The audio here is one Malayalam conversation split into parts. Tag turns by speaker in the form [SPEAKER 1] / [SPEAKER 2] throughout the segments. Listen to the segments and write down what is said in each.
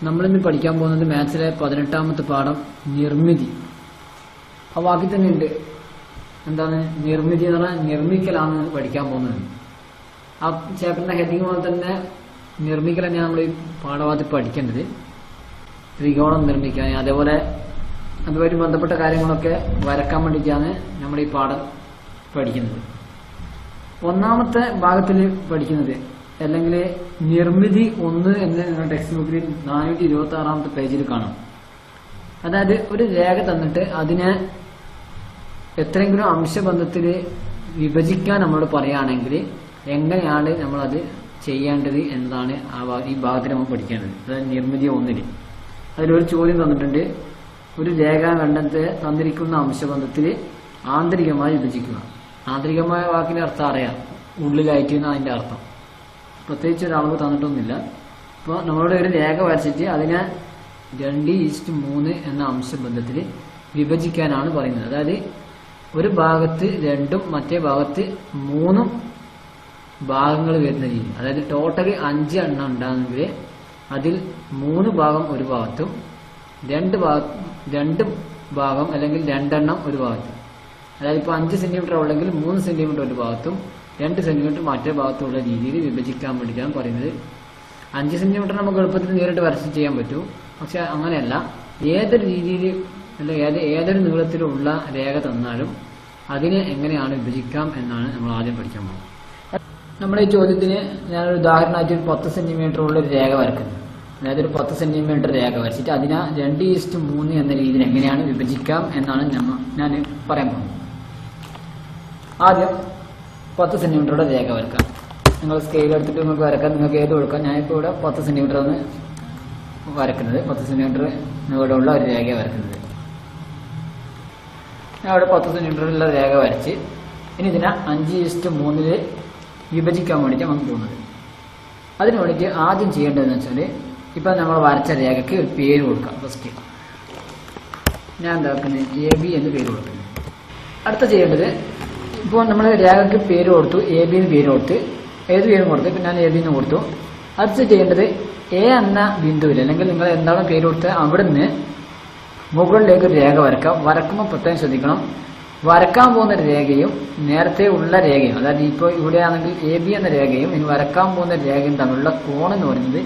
[SPEAKER 1] നമ്മളിന്ന് പഠിക്കാൻ പോകുന്നത് മാത്സിലെ 18ാമത്തെ പാഠം നിർമ്മിതി. ആ വാക്കിൽ തന്നെ ഉണ്ട് എന്താണ് നിർമ്മിതി എന്ന് പറഞ്ഞാൽ നിർമ്മിക്കലാണ് പഠിക്കാൻ പോകുന്നത്. ആ ചാപ്റ്ററിന്റെ ഹെഡിങ് പോലെ തന്നെ നിർമ്മിക്കൽ തന്നെയാണ് നമ്മൾ ഈ പാഠഭാഗത്ത് പഠിക്കേണ്ടത്. ത്രികോണം നിർമ്മിക്കാൻ, അതേപോലെ അതുമായിട്ട് ബന്ധപ്പെട്ട കാര്യങ്ങളൊക്കെ വരക്കാൻ വേണ്ടിയിട്ടാണ് നമ്മൾ ഈ പാഠം പഠിക്കുന്നത്. ഒന്നാമത്തെ ഭാഗത്തിൽ പഠിക്കുന്നത് അല്ലെങ്കിൽ നിർമ്മിതി 1 എന്ന് നിങ്ങൾ ടെക്സ്റ്റ് ബുക്കിൽ 426ാമത്തെ പേജിൽ കാണാം. അതായത് ഒരു രേഖ തന്നിട്ട് അതിനെ എത്രയെങ്കിലും അംശബന്ധത്തിൽ വിഭജിക്കാൻ നമ്മളോട് പറയുകയാണെങ്കിൽ എങ്ങനെയാണ് നമ്മളത് ചെയ്യേണ്ടത് എന്നതാണ് ഈ ഭാഗത്തിൽ നമ്മൾ പഠിക്കേണ്ടത്. അതായത് നിർമ്മിതി 1 അതിലൊരു ചോദ്യം തന്നിട്ടുണ്ട്. ഒരു രേഖാഖണ്ഡത്തെ തന്നിരിക്കുന്ന അംശബന്ധത്തിൽ ആന്തരികമായി വിഭജിക്കുക. ആന്തരികമായ വാക്കിന്റെ അർത്ഥം അറിയാം, ഉള്ളിലായിട്ട് എന്ന് അതിന്റെ അർത്ഥം. പ്രത്യേകിച്ച് ഒരളവ് തന്നിട്ടൊന്നുമില്ല. അപ്പോൾ നമ്മളോട് ഒരു രേഖ വരച്ചിട്ട് അതിനെ 2:3 എന്ന അംശബന്ധത്തിൽ വിഭജിക്കാനാണ് പറയുന്നത്. അതായത് ഒരു ഭാഗത്ത് 2ഉം മറ്റേ ഭാഗത്ത് 3ഉം ഭാഗങ്ങൾ വരുന്ന രീതി. അതായത് ടോട്ടൽ 5 എണ്ണം ഉണ്ടാകുന്നെങ്കിൽ അതിൽ 3 ഭാഗം ഒരു ഭാഗത്തും 2 ഭാഗം അല്ലെങ്കിൽ 2 എണ്ണം ഒരു ഭാഗത്തും. അതായത് ഇപ്പോൾ 5 സെന്റിമീറ്റർ ഉള്ളെങ്കിൽ 3 സെന്റിമീറ്റർ ഒരു ഭാഗത്തും 2 സെന്റിമീറ്റർ മറ്റേ ഭാഗത്തുള്ള രീതിയിൽ വിഭജിക്കാൻ വേണ്ടിയിട്ടാണ് പറയുന്നത്. 5 സെന്റിമീറ്റർ നമുക്ക് എളുപ്പത്തിൽ നേരിട്ട് വരച്ച് ചെയ്യാൻ പറ്റും. പക്ഷെ അങ്ങനെയല്ല, ഏതൊരു രീതിയിൽ അല്ലെങ്കിൽ ഏതൊരു നീളത്തിലുള്ള രേഖ തന്നാലും അതിനെ എങ്ങനെയാണ് വിഭജിക്കാം എന്നാണ് നമ്മൾ ആദ്യം പഠിക്കാൻ പോകുന്നത്. നമ്മുടെ ഈ ചോദ്യത്തിന് ഞാനൊരു ഉദാഹരണമായിട്ട് 10 സെന്റിമീറ്റർ ഉള്ള ഒരു രേഖ വരക്കുന്നത്. അതായത് ഒരു 10 സെന്റിമീറ്റർ രേഖ വരച്ചിട്ട് അതിനെ 2:3 എന്ന രീതിയിൽ എങ്ങനെയാണ് വിഭജിക്കാം എന്നാണ് ഞാൻ പറയാൻ പോകുന്നത്. ആദ്യം 10 സെന്റിമീറ്ററുടെ രേഖ വരക്കാം. നിങ്ങൾ സ്കെയിൽ എടുത്തിട്ട് നിങ്ങൾക്ക് വരക്കാം, നിങ്ങൾക്ക് ഏത് കൊടുക്കാം. ഞാനിപ്പോൾ ഇവിടെ 10 സെന്റിമീറ്റർ ആണ് വരക്കുന്നത്. 10 സെന്റിമീറ്റർ നീളമുള്ള ഒരു രേഖ വരക്കുന്നത്. ഞാൻ ഇവിടെ 10 സെന്റിമീറ്ററുള്ള രേഖ വരച്ച് ഇനി ഇതിനെ 5:3 വിഭജിക്കാൻ വേണ്ടിയിട്ട് നമുക്ക് പോകുന്നത്. അതിന് വേണ്ടിയിട്ട് ആദ്യം ചെയ്യേണ്ടതെന്ന് വെച്ചാൽ ഇപ്പം നമ്മൾ വരച്ച രേഖയ്ക്ക് ഒരു പേര് കൊടുക്കാം. ഫസ്റ്റ് ഞാൻ എന്താക്കുന്നത് AB എന്ന് പേര് കൊടുക്കുന്നത്. അടുത്ത ചെയ്യേണ്ടത് ഇപ്പോൾ നമ്മൾ രേഖയ്ക്ക് പേര് കൊടുത്തു, AB എന്ന് പേര് കൊടുത്ത്, ഏത് പേരും കൊടുത്ത്, ഇപ്പം ഞാൻ AB എന്ന് കൊടുത്തു. അടുത്ത് ചെയ്യേണ്ടത് A എന്ന ബിന്ദുവിൽ അല്ലെങ്കിൽ നിങ്ങൾ എന്താണ് പേര് കൊടുത്തത് അവിടെ നിന്ന് മുകളിലേക്ക് ഒരു രേഖ വരക്കാം. വരക്കുമ്പോൾ പ്രത്യേകം ശ്രദ്ധിക്കണം, വരക്കാൻ പോകുന്ന രേഖയും നേരത്തെ ഉള്ള രേഖയും, അതായത് ഇപ്പോൾ ഇവിടെയാണെങ്കിൽ AB എന്ന രേഖയും ഇനി വരക്കാൻ പോകുന്ന രേഖയും തമ്മിലുള്ള കോൺ എന്ന് പറയുന്നത്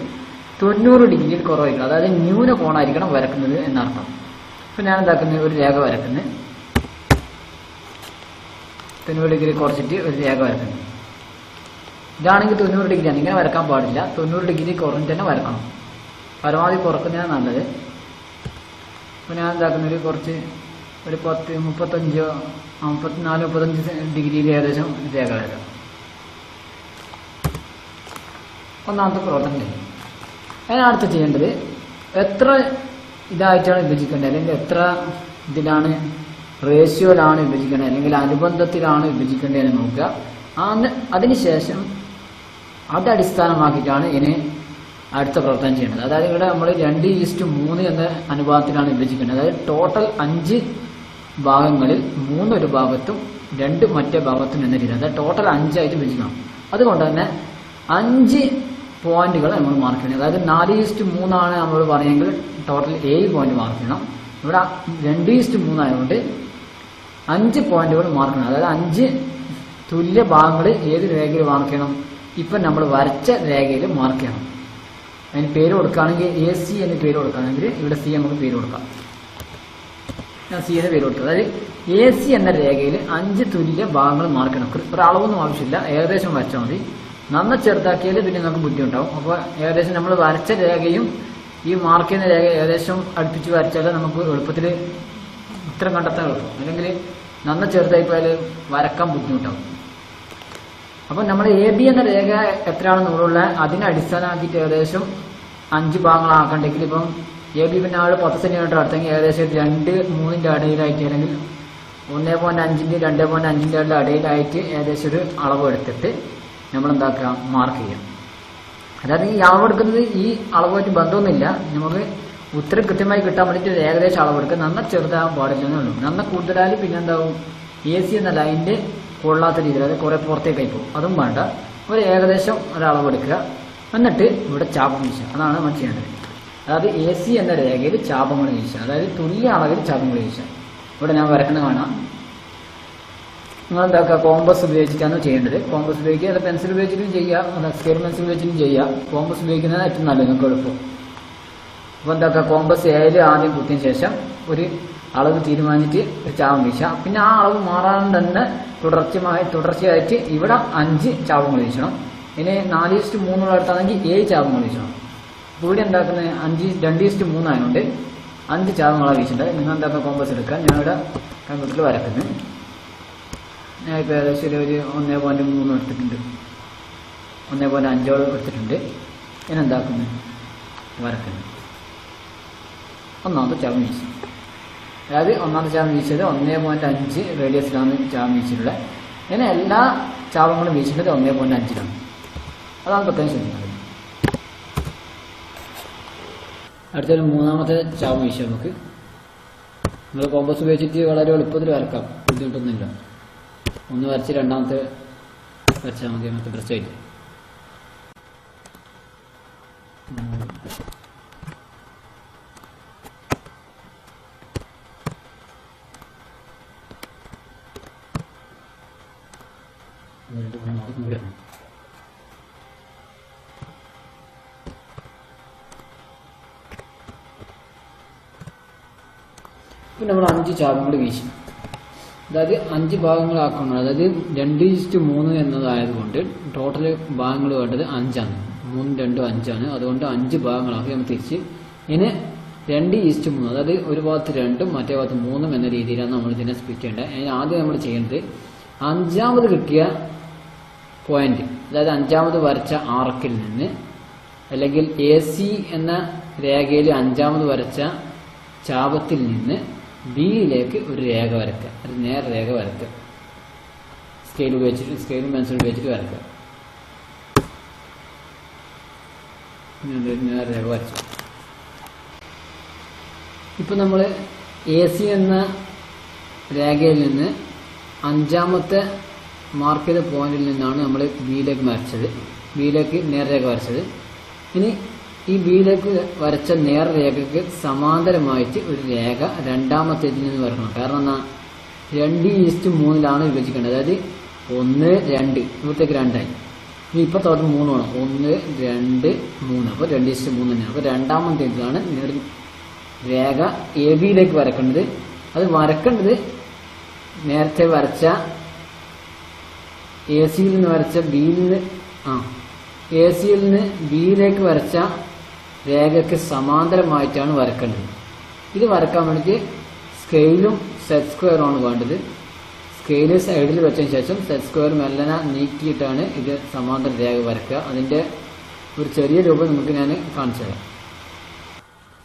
[SPEAKER 1] 90 ഡിഗ്രിയിൽ കുറവായിരിക്കണം. അതായത് ന്യൂന കോണായിരിക്കണം വരക്കുന്നത് എന്നർത്ഥം. ഇപ്പം ഞാൻ എന്താക്കുന്നത് ഒരു രേഖ വരക്കുന്നത് 90 ഡിഗ്രി കുറച്ചിട്ട് ഒരു രേഖ വരക്കുന്നത്. ഇതാണെങ്കിൽ 90 ഡിഗ്രിയാണ്, ഇങ്ങനെ വരക്കാൻ പാടില്ല. 90 ഡിഗ്രി കുറഞ്ഞിട്ട് തന്നെ വരക്കണം. പരമാവധി കുറക്കുന്നതാണ് നല്ലത്. അപ്പോൾ ഞാൻ എന്താക്കുന്ന ഒരു 35 34 35 ഡിഗ്രിയിൽ ഏകദേശം രേഖ വരക്കാം. ഒന്നാമത്തെ പ്രവർത്തനം കഴിഞ്ഞു. അതിനടുത്ത് ചെയ്യേണ്ടത് എത്ര ഇതായിട്ടാണ് വിഭജിക്കേണ്ടത് അല്ലെങ്കിൽ എത്ര ഇതിലാണ് റേഷ്യോയിലാണ് വിഭജിക്കേണ്ടത് അല്ലെങ്കിൽ അനുബന്ധത്തിലാണ് വിഭജിക്കേണ്ടത് എന്ന് നോക്കുക. അതിനുശേഷം അത് അടിസ്ഥാനമാക്കിയിട്ടാണ് ഇനി അടുത്ത പ്രവർത്തനം ചെയ്യേണ്ടത്. അതായത് ഇവിടെ നമ്മൾ 2:3 എന്ന അനുപാതത്തിലാണ് വിഭജിക്കേണ്ടത്. അതായത് ടോട്ടൽ 5 ഭാഗങ്ങളിൽ 3 ഒരു ഭാഗത്തും 2 മറ്റേ ഭാഗത്തും എന്ന രീതി. അതായത് ടോട്ടൽ 5 ആയിട്ട് വിഭജിക്കണം. അതുകൊണ്ട് തന്നെ 5 പോയിന്റുകൾ നമ്മൾ മാർക്ക് ചെയ്യണം. അതായത് 4:3 ആണ് നമ്മൾ പറയുമെങ്കിൽ ടോട്ടൽ 7 പോയിന്റ് മാർക്ക് ചെയ്യണം. ഇവിടെ 2:3 ആയതുകൊണ്ട് 5 പോയിന്റുകൾ മാർക്ക് ചെയ്യണം. അതായത് 5 തുല്യ ഭാഗങ്ങൾ ഏത് രേഖയിൽ മാർക്ക് ചെയ്യണം? ഇപ്പം നമ്മൾ വരച്ച രേഖയിൽ മാർക്ക് ചെയ്യണം. അതിന് പേര് കൊടുക്കുകയാണെങ്കിൽ AC എന്ന് പേര് കൊടുക്കുകയാണെങ്കിൽ ഇവിടെ C നമുക്ക് പേര് കൊടുക്കാം. ഞാൻ C എന്ന് പേര് കൊടുക്കുക. അതായത് AC എന്ന രേഖയിൽ 5 തുല്യ ഭാഗങ്ങൾ മാർക്ക് ചെയ്യണം. ഒരളവൊന്നും ആവശ്യമില്ല, ഏകദേശം വരച്ചാൽ മതി. നന്ന ചെറുതാക്കിയാൽ പിന്നെ നമുക്ക് ബുദ്ധിമുട്ടാവും. അപ്പോൾ ഏകദേശം നമ്മൾ വരച്ച രേഖയും ഈ മാർക്ക് ചെയ്യുന്ന രേഖ ഏകദേശം അടുപ്പിച്ച് വരച്ചാൽ നമുക്ക് എളുപ്പത്തിൽ ഉത്തരം കണ്ടെത്താൻ എളുപ്പം. അല്ലെങ്കിൽ നന്ന ചെറുതായി പോയാൽ വരക്കാൻ ബുദ്ധിമുട്ടാവും. അപ്പം നമ്മൾ AB എന്ന രേഖ എത്രയാണ് നൂറുള്ള അതിനെ അടിസ്ഥാനമാക്കിയിട്ട് ഏകദേശം 5 ഭാഗങ്ങളാക്കണ്ടെങ്കിൽ ഇപ്പം AB പിന്നെ ആൾ 10 സെന്റിമീറ്റർ അടുത്തെങ്കിൽ ഏകദേശം 2-3ന്റെ ഇടയിലായിട്ട് അല്ലെങ്കിൽ 1.5ന്റെ 2.5ന്റെ ഇടയിലായിട്ട് ഏകദേശം ഒരു അളവ് എടുത്തിട്ട് നമ്മൾ എന്താക്കുക മാർക്ക് ചെയ്യാം. അതായത് ഈ അളവെടുക്കുന്നത് ഈ അളവുമായിട്ട് ബന്ധമൊന്നുമില്ല. നമുക്ക് ഉത്തരം കൃത്യമായി കിട്ടാൻ വേണ്ടിയിട്ട് ഏകദേശം അളവെടുക്കുക. നന്ന ചെറുതാകാൻ പാടില്ലെന്നേ ഉള്ളൂ. നന്ന കൂടുതലായാലും പിന്നെ എന്താവും AC എന്ന ലൈനിന്റെ കൊള്ളാത്ത രീതിയിൽ അത് കുറെ പുറത്തേക്കായി പോകും. അതും വേണ്ട, ഒരു ഏകദേശം ഒരളവെടുക്കുക. എന്നിട്ട് ഇവിടെ ചാപ്പ് വീശുക. അതാണ് നമ്മൾ ചെയ്യേണ്ടത്. അതായത് AC എന്ന രേഖയിൽ ചാപങ്ങൾ വീശുക, അതായത് തുല്യ അളവിൽ ചാപങ്ങൾ വീശുക. ഇവിടെ ഞാൻ വരക്കുന്നത് കാണാം. നിങ്ങൾ എന്താക്കുക, കോമ്പസ് ഉപയോഗിച്ചിട്ടാണ് ചെയ്യേണ്ടത്. കോമ്പസ് ഉപയോഗിക്കുക, അത് പെൻസിൽ ഉപയോഗിച്ചിട്ടും ചെയ്യുക, സ്കെയിൽ പെൻസിൽ ഉപയോഗിച്ചിട്ടും ചെയ്യുക. കോമ്പസ് ഉപയോഗിക്കുന്നത് ഏറ്റവും നല്ലത്, നിങ്ങൾക്ക് എളുപ്പം. അപ്പോൾ എന്താക്കുക, കോമ്പസ് ഏല് ആദ്യം കുത്തിയതിന് ശേഷം ഒരു അളവ് തീരുമാനിച്ചിട്ട് ഒരു ചാപം വീശുക. പിന്നെ ആ അളവ് മാറാൻ തന്നെ തുടർച്ചയായിട്ട് ഇവിടെ 5 ചാപങ്ങൾ വീശണം. ഇനി 4:3 അടുത്താണെങ്കിൽ 7 ചാപങ്ങൾ വീശണം. അപ്പോൾ ഇവിടെ എന്താക്കുന്നത് 2:3 ആയതുകൊണ്ട് 5 ചാപങ്ങളാണ് വീശേണ്ടത്. നിങ്ങൾ എന്താക്കുക, കോമ്പസ് എടുക്കുക. ഞാനിവിടെ കമ്പ്യൂട്ടറിൽ വരക്കുന്നത്. ഞാൻ ഇപ്പോൾ ഏകദേശം ഒരു 1.3 എടുത്തിട്ടുണ്ട്, 1.5 എടുത്തിട്ടുണ്ട്. ഞാൻ എന്താക്കുന്നത്, വരക്കുന്നത്. ഒന്നാമത്തെ ചാപം വീശി, അതായത് ഒന്നാമത്തെ ചാപം വീശിയത് 1.5 റേഡിയസിലാണ് ചാപം വീശിയിട്ടുള്ളത്. ഇങ്ങനെ എല്ലാ ചാപങ്ങളും വീശേണ്ടത് 1.5-ലാണ്. അതാണ് പ്രത്യേകം ശ്രദ്ധിക്കുന്നത്. അടുത്തൊരു മൂന്നാമത്തെ ചാപം വീശി നമുക്ക്. നിങ്ങൾ കോമ്പസ് ഉപയോഗിച്ചിട്ട് വളരെ എളുപ്പത്തിൽ വരക്കാം, ബുദ്ധിമുട്ടൊന്നുമില്ല. ഒന്ന് വരച്ച് രണ്ടാമത്തെ വരച്ചാൽ മതി, അങ്ങനത്തെ പ്രശ്നമായിട്ട്. ഇപ്പം നമ്മൾ 5 ചാപങ്ങൾ വീശി, അതായത് 5 ഭാഗങ്ങളാക്കണം. അതായത് 2:3 എന്നതായതുകൊണ്ട് ടോട്ടൽ ഭാഗങ്ങൾ വേണ്ടത് 5ആണ്. 3, 2, 5ആണ്. അതുകൊണ്ട് 5 ഭാഗങ്ങളാക്കി നമ്മൾ തിരിച്ച് ഇനി 2:3, അതായത് ഒരു ഭാഗത്ത് 2ഉം മറ്റേ ഭാഗത്ത് 3ഉം എന്ന രീതിയിലാണ് നമ്മൾ ഇതിനെ സ്പ്ലിറ്റ് ചെയ്യേണ്ടത്. അതിന് ആദ്യം നമ്മൾ ചെയ്യേണ്ടത് 5ാമത് കിട്ടിയ പോയിന്റ്, അതായത് 5ാമത് വരച്ച ആർക്കിൽ നിന്ന്, അല്ലെങ്കിൽ AC എന്ന രേഖയിൽ 5ാമത് വരച്ച ചാപത്തിൽ നിന്ന് Bയിലേക്ക് ഒരു രേഖ വരയ്ക്കുക, ഒരു നേർ രേഖ വരയ്ക്കുക. സ്കെയിലും പെൻസിലും ഉപയോഗിച്ചിട്ട് വരയ്ക്കുക. നേർ രേഖ വരച്ചു. ഇപ്പൊ നമ്മൾ AC എന്ന രേഖയിൽ നിന്ന് 5ാമത്തെ മാർക്ക് ചെയ്ത പോയിന്റിൽ നിന്നാണ് നമ്മൾ ബിയിലേക്ക് നേർരേഖ വരച്ചത്. ഇനി ഈ ബിയിലേക്ക് വരച്ച നേർരേഖയ്ക്ക് സമാന്തരമായിട്ട് ഒരു രേഖ രണ്ടാമത്തേതിൽ നിന്ന് വരക്കണം. കാരണം എന്നാ 2:3 വിഭജിക്കേണ്ടത്. അതായത് 1, 2 ഇവിടത്തേക്ക് 2ആയി. ഇനി ഇപ്പത്തോട്ട് 3 വേണം. 1, 2, 3. അപ്പോൾ 2:3 തന്നെയാണ്. അപ്പോൾ രണ്ടാമത്തേതിലാണ് രേഖ AB-യിലേക്ക് വരക്കേണ്ടത്. അത് വരക്കേണ്ടത് നേരത്തെ വരച്ച AC-യിൽ നിന്ന് വരച്ച AC-യിൽ നിന്ന് B-യിലേക്ക് വരച്ച രേഖയ്ക്ക് സമാന്തരമായിട്ടാണ് വരക്കേണ്ടത്. ഇത് വരക്കാൻ വേണ്ടിയിട്ട് സ്കെയിലും സെറ്റ് സ്ക്വയറുമാണ് വേണ്ടത്. സ്കെയില് സൈഡിൽ വെച്ചതിന് ശേഷം സെറ്റ് സ്ക്വയർ മെല്ലനെ നീക്കിയിട്ടാണ് ഇത് സമാന്തര രേഖ വരക്കുക. അതിന്റെ ഒരു ചെറിയ രൂപം നമുക്ക് ഞാൻ കാണിച്ചു തരാം.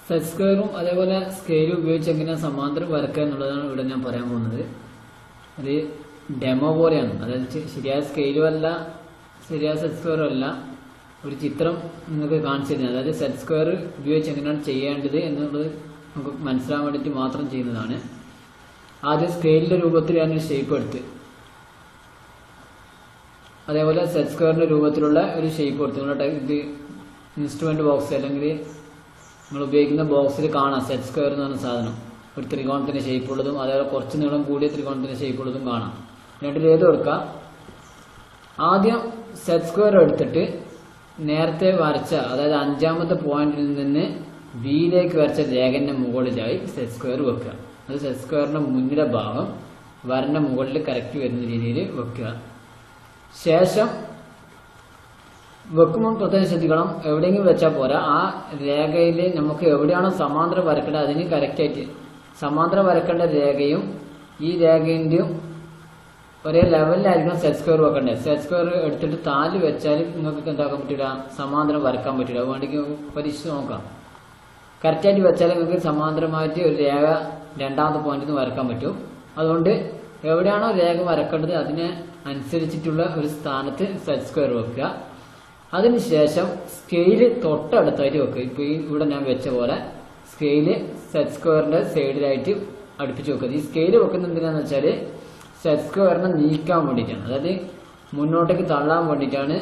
[SPEAKER 1] സെറ്റ് സ്ക്വയറും അതേപോലെ സ്കെയിലും ഉപയോഗിച്ച് എങ്ങനെ സമാന്തരം വരക്കുക എന്നുള്ളതാണ് ഇവിടെ ഞാൻ പറയാൻ പോകുന്നത്. അത് ഡെമോ പോലെയാണ്. അതായത് ശരിയായ സ്കെയിലും അല്ല, ശരിയായ സെറ്റ് സ്ക്വയറും അല്ല, ഒരു ചിത്രം നിങ്ങൾക്ക് കാണിച്ചു തരുന്നത്. അതായത് സെറ്റ് സ്ക്വയർ ഉപയോഗിച്ച് എങ്ങനെയാണ് ചെയ്യേണ്ടത് എന്നുള്ളത് നമുക്ക് മനസ്സിലാൻ വേണ്ടിയിട്ട് മാത്രം ചെയ്യുന്നതാണ്. ആദ്യം സ്കെയിലിന്റെ രൂപത്തിൽ ഞാനൊരു ഷേപ്പ് എടുത്ത്, അതേപോലെ സെറ്റ് സ്ക്വയറിന്റെ രൂപത്തിലുള്ള ഒരു ഷേപ്പ് എടുത്ത് നിങ്ങളുടെ ഇത് ഇൻസ്ട്രുമെന്റ് ബോക്സ് അല്ലെങ്കിൽ നിങ്ങൾ ഉപയോഗിക്കുന്ന ബോക്സിൽ കാണാം. സെറ്റ് സ്ക്വയർ എന്ന് പറഞ്ഞ സാധനം ഒരു ത്രികോണത്തിന്റെ ഷേപ്പ് ഉള്ളതും അതേപോലെ കുറച്ച് നീളം കൂടിയ ത്രികോണത്തിന്റെ ഷേപ്പ് ഉള്ളതും കാണാം. എന്നിട്ട് ഏത് കൊടുക്കാം. ആദ്യം സെറ്റ് സ്ക്വയർ എടുത്തിട്ട് നേരത്തെ വരച്ച, അതായത് 5ാമത്തെ പോയിന്റിൽ നിന്ന് ബിയിലേക്ക് വരച്ച രേഖന്റെ മുകളിലായി സെറ്റ് സ്ക്വയർ വെക്കുക. അത് സെറ്റ് സ്ക്വയറിന്റെ മുന്നിലെ ഭാഗം വരന്റെ മുകളിൽ കറക്റ്റ് വരുന്ന രീതിയിൽ വെക്കുക. ശേഷം വെക്കുമ്പോൾ പ്രത്യേകം ശ്രദ്ധിക്കണം, എവിടെയെങ്കിലും വെച്ചാൽ പോരാ. ആ രേഖയിൽ നമുക്ക് എവിടെയാണോ സമാന്തരം വരക്കേണ്ടത് അതിന് കറക്റ്റായിട്ട് സമാന്തരം വരക്കേണ്ട രേഖയും ഈ രേഖന്റെയും ഒരേ ലെവലിലായിരിക്കണം സെറ്റ് സ്ക്വയർ വെക്കേണ്ടത്. സെറ്റ് സ്ക്വയർ എടുത്തിട്ട് താല് വെച്ചാൽ നിങ്ങൾക്ക് എന്താക്കാൻ പറ്റില്ല, സമാന്തരം വരക്കാൻ പറ്റില്ല. അതുകൊണ്ട് പരീക്ഷിച്ച് നോക്കാം. കറക്റ്റായിട്ട് വെച്ചാൽ നിങ്ങൾക്ക് സമാന്തരമായിട്ട് ഒരു രേഖ രണ്ടാമത്തെ പോയിന്റിൽ നിന്ന് വരക്കാൻ പറ്റും. അതുകൊണ്ട് എവിടെയാണോ രേഖ വരക്കേണ്ടത് അതിനെ അനുസരിച്ചിട്ടുള്ള ഒരു സ്ഥാനത്ത് സെറ്റ് സ്ക്വയർ വെക്കുക. അതിനുശേഷം സ്കെയില് തൊട്ടടുത്തായിട്ട് വെക്കുക. ഇപ്പൊ ഇവിടെ ഞാൻ വെച്ച പോലെ സ്കെയില് സെറ്റ് സ്ക്വയറിന്റെ സൈഡിലായിട്ട് അടുപ്പിച്ച് വെക്കുക. ഈ സ്കെയില് വെക്കുന്ന എന്തിനാന്ന് വെച്ചാല് സെറ്റ് സ്ക്വയറിനെ നീക്കാൻ വേണ്ടിയിട്ടാണ്, അതായത് മുന്നോട്ടേക്ക് തള്ളാൻ വേണ്ടിയിട്ടാണ്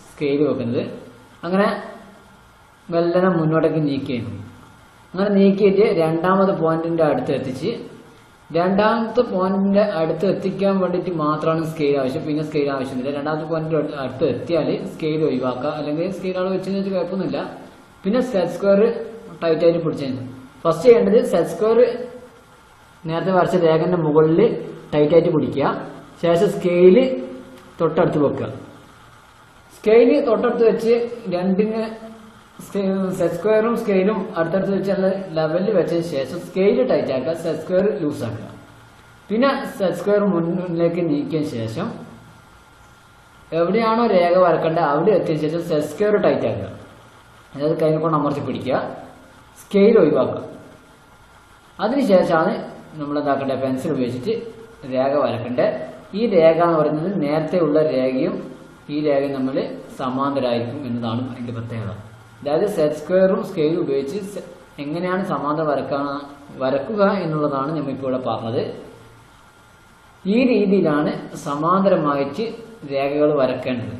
[SPEAKER 1] സ്കെയില് വെക്കുന്നത്. അങ്ങനെ മെല്ലനെ മുന്നോട്ടേക്ക് നീക്കിയിരുന്നു. അങ്ങനെ നീക്കിയിട്ട് രണ്ടാമത്തെ പോയിന്റിന്റെ അടുത്ത് എത്തിച്ച്, രണ്ടാമത്തെ പോയിന്റിന്റെ അടുത്ത് എത്തിക്കാൻ വേണ്ടിയിട്ട് മാത്രമാണ് സ്കെയിൽ ആവശ്യം. പിന്നെ സ്കെയിൽ ആവശ്യമില്ല. രണ്ടാമത്തെ പോയിന്റിന്റെ അടുത്ത് എത്തിയാൽ സ്കെയിൽ ഒഴിവാക്കുക, അല്ലെങ്കിൽ സ്കെയിൽ അവിടെ വെച്ച് വെച്ച് കുഴപ്പമൊന്നുമില്ല. പിന്നെ സെറ്റ് സ്ക്വയർ ടൈറ്റ് ആയിട്ട് പിടിച്ചു. ഫസ്റ്റ് ചെയ്യേണ്ടത് സെറ്റ് സ്ക്വയർ നേരത്തെ വരച്ച രേഖന്റെ മുകളിൽ ടൈറ്റ് ആയിട്ട് പിടിക്കുക. ശേഷം സ്കെയില് തൊട്ടടുത്ത് വെക്കുക. സ്കെയില് തൊട്ടടുത്ത് വെച്ച് രണ്ടിന് സെറ്റ് സ്ക്വയറും സ്കെയിലും അടുത്തടുത്ത് വെച്ചുള്ള ലെവലിൽ വെച്ചതിന് ശേഷം സ്കെയില് ടൈറ്റ് ആക്കുക, സെറ്റ് സ്ക്വയർ ലൂസ് ആക്കുക. പിന്നെ സെറ്റ് സ്ക്വയർ മുന്നിലേക്ക് നീക്കിയതിന് ശേഷം എവിടെയാണോ രേഖ വരക്കേണ്ടത് അവിടെ എത്തിയ ശേഷം സെറ്റ് സ്ക്വയർ ടൈറ്റ് ആക്കുക. അതായത് കൈ കൊണ്ട് അമർത്തി പിടിക്കുക, സ്കെയിൽ ഒഴിവാക്കുക. അതിനുശേഷമാണ് നമ്മൾ എന്താക്കേണ്ടത്, പെൻസിൽ ഉപയോഗിച്ചിട്ട് രേഖ വരക്കേണ്ടത്. ഈ രേഖ എന്ന് പറയുന്നത് നേരത്തെ ഉള്ള രേഖയും ഈ രേഖയും തമ്മിൽ സമാന്തരമായിരിക്കും എന്നതാണ് അതിന്റെ പ്രത്യേകത. അതായത് സെറ്റ് സ്ക്വയറും സ്കെയിലും ഉപയോഗിച്ച് എങ്ങനെയാണ് സമാന്തരം വരക്കുക എന്നുള്ളതാണ് നമ്മളിപ്പോൾ ഇവിടെ പറഞ്ഞത്. ഈ രീതിയിലാണ് സമാന്തരമായിട്ട് രേഖകൾ വരക്കേണ്ടത്.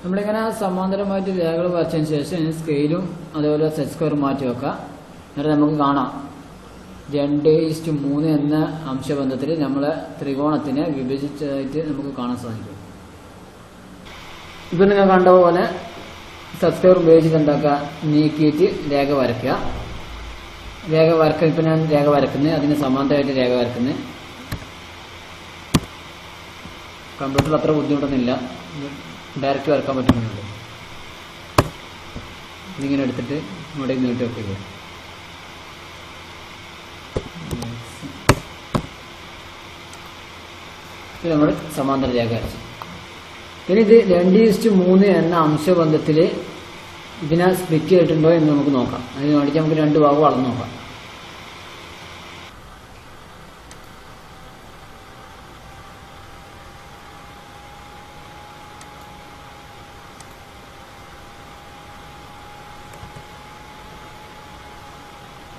[SPEAKER 1] നമ്മളിങ്ങനെ സമാന്തരമായിട്ട് രേഖകൾ വരച്ചതിന് ശേഷം സ്കെയിലും അതേപോലെ സെറ്റ് സ്ക്വയറും മാറ്റി വെക്കുക. എന്നിട്ട് നമുക്ക് കാണാം 2:3 എന്ന അംശബന്ധത്തിൽ നമ്മളെ ത്രികോണത്തിനെ വിഭജിച്ചതായിട്ട് നമുക്ക് കാണാൻ സാധിക്കും. ഇപ്പൊ നിങ്ങൾ കണ്ട പോലെ സെറ്റ് സ്ക്വയർ ഉപയോഗിച്ചിട്ട് എന്താക്കുക, നീക്കിയിട്ട് രേഖ വരയ്ക്കുക. ഇപ്പൊ ഞാൻ രേഖ വരക്കുന്നത്, അതിന് സമാന്തരമായിട്ട് രേഖ വരക്കുന്നത്. കമ്പ്യൂട്ടറിൽ അത്ര ബുദ്ധിമുട്ടൊന്നുമില്ല, ഡയറക്റ്റ് വരക്കാൻ പറ്റുന്നുണ്ട്. ഇതിങ്ങനെ എടുത്തിട്ട് ഇങ്ങോട്ടേക്ക് നീട്ടി വെക്കുക. നമ്മൾ സമാന്തര രേഖ വരച്ചു. പിന്നെ ഇത് 2:3 എന്ന അംശബന്ധത്തിൽ ഇതിനെ സ്പ്ലിറ്റ് ചെയ്തിട്ടുണ്ടോ എന്ന് നമുക്ക് നോക്കാം. അതിന് വേണ്ടിയിട്ട് നമുക്ക് 2 ഭാഗം അളന്ന് നോക്കാം.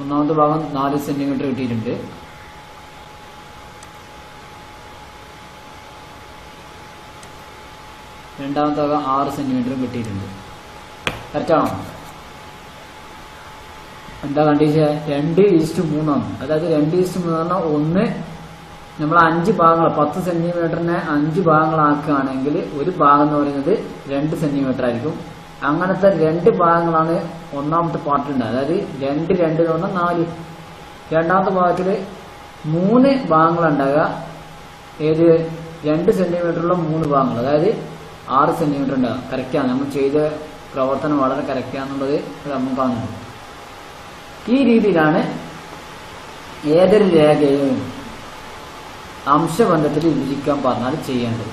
[SPEAKER 1] ഒന്നാമത്തെ ഭാഗം 4 സെന്റിമീറ്റർ കിട്ടിയിട്ടുണ്ട്. രണ്ടാമത്തെ ഭാഗം 6 സെന്റിമീറ്ററും കിട്ടിയിട്ടുണ്ട്. കറക്റ്റാണോ? എന്താ കണ്ടീഷൻ? 2:3 ആണ്. അതായത് 2:3 പറഞ്ഞാൽ ഒന്ന് നമ്മൾ 5 ഭാഗങ്ങൾ, 10 സെന്റിമീറ്ററിനെ 5 ഭാഗങ്ങളാക്കുകയാണെങ്കിൽ ഒരു ഭാഗം എന്ന് പറയുന്നത് 2 സെന്റിമീറ്റർ ആയിരിക്കും. അങ്ങനത്തെ 2 ഭാഗങ്ങളാണ് ഒന്നാമത്തെ പാർട്ടുണ്ട്. അതായത് 2 എന്ന് പറഞ്ഞാൽ 4. രണ്ടാമത്തെ ഭാഗത്തിൽ 3 ഭാഗങ്ങളുണ്ടാകുക. ഏത്? 2 സെന്റിമീറ്ററുള്ള 3 ഭാഗങ്ങൾ, അതായത് 6 സെന്റിമീറ്റർ ഉണ്ടാകും. കറക്റ്റാണ്. നമ്മൾ ചെയ്ത പ്രവർത്തനം വളരെ കറക്റ്റാന്നുള്ളത് നമുക്ക് കാണുന്നുണ്ട്. ഈ രീതിയിലാണ് ഏതൊരു രേഖയും അംശബന്ധത്തിൽ വിഭജിക്കാൻ പറഞ്ഞാൽ ചെയ്യേണ്ടത്.